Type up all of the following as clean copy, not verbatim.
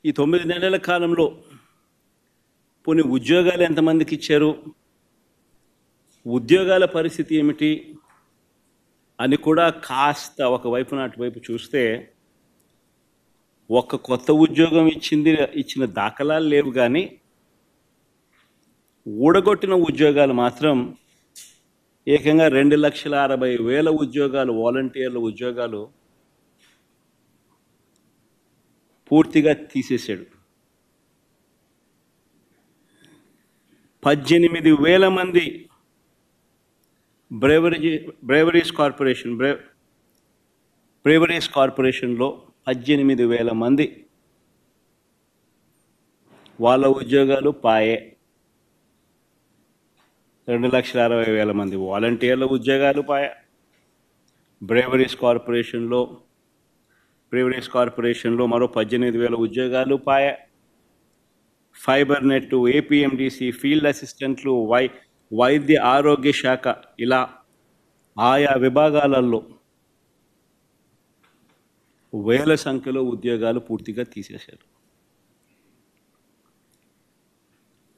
ఈ 9 నెలల కాలంలో పోనీ ఉద్యోగాలు ఎంతమందికి ఇచ్చారు, ఉద్యోగాల పరిస్థితి ఏమిటి అని కూడా కాస్త ఒకవైపున అటువైపు చూస్తే ఒక్క కొత్త ఉద్యోగం ఇచ్చిన దాఖలాలు లేవు. కానీ ఊడగొట్టిన ఉద్యోగాలు మాత్రం ఏకంగా 2,60,000 ఉద్యోగాలు, వాలంటీర్ల ఉద్యోగాలు పూర్తిగా తీసేశాడు. 18,000 మంది బ్రేవరీస్ కార్పొరేషన్లో 18,000 మంది వాళ్ళ ఉద్యోగాలు పాయే. 2,60,000 మంది వాలంటీర్ల ఉద్యోగాలు పాయే. బ్రేవరీస్ కార్పొరేషన్లో మరో 18,000 ఉద్యోగాలు పాయే. ఫైబర్ నెట్, ఏపీఎండిసి, ఫీల్డ్ అసిస్టెంట్లు, వైద్య ఆరోగ్య శాఖ, ఇలా ఆయా విభాగాలలో వేల సంఖ్యలో ఉద్యోగాలు పూర్తిగా తీసేశారు.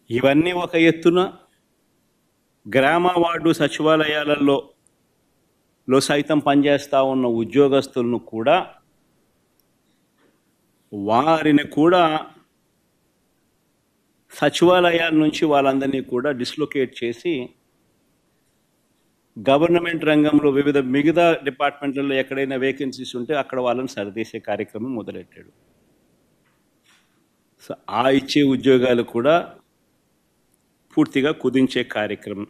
ఇవన్నీ ఒక ఎత్తున గ్రామ వార్డు సచివాలయాలలో సైతం పనిచేస్తూ ఉన్న ఉద్యోగస్తులను కూడా, వారిని కూడా సచివాలయాల నుంచి వాళ్ళందరినీ కూడా డిస్లొకేట్ చేసి గవర్నమెంట్ రంగంలో మిగతా డిపార్ట్మెంట్లలో ఎక్కడైనా వేకెన్సీస్ ఉంటే అక్కడ వాళ్ళని సరిదేసే కార్యక్రమం మొదలెట్టాడు. సో ఆ ఇచ్చే ఉద్యోగాలు కూడా పూర్తిగా కుదించే కార్యక్రమం.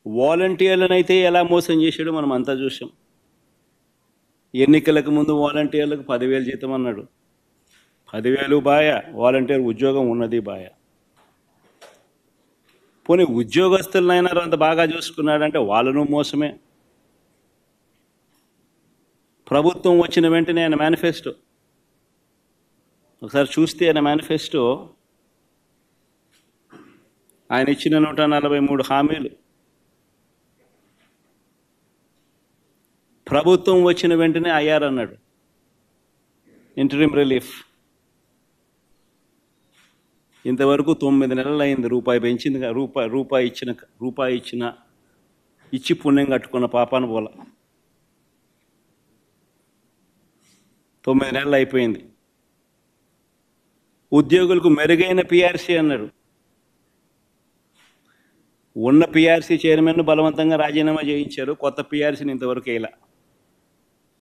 వాలంటీర్లను అయితే ఎలా మోసం చేశాడో మనం అంతా చూసాం. ఎన్నికలకు ముందు వాలంటీర్లకు 10,000 జీతం అన్నాడు. 10,000 బాయ, వాలంటీర్ ఉద్యోగం ఉన్నది బాయ. పోనీ ఉద్యోగస్తులనైనా అంత బాగా చూసుకున్నాడంటే వాళ్ళను మోసమే. ప్రభుత్వం వచ్చిన వెంటనే ఆయన మేనిఫెస్టో ఒకసారి చూస్తే, ఆయన మేనిఫెస్టో ఆయన ఇచ్చిన 143 హామీలు ప్రభుత్వం వచ్చిన వెంటనే అయ్యారన్నాడు. ఇంటరిమ్ రిలీఫ్ ఇంతవరకు 9 నెలలు అయింది. రూపాయి పెంచింది, రూపాయి ఇచ్చి పుణ్యం కట్టుకున్న పాపాన పోల. 9 నెలలు అయిపోయింది. ఉద్యోగులకు మెరుగైన పిఆర్సీ అన్నాడు. ఉన్న పిఆర్సీ చైర్మన్ బలవంతంగా రాజీనామా చేయించారు. కొత్త పిఆర్సీని ఇంతవరకు వేయలే.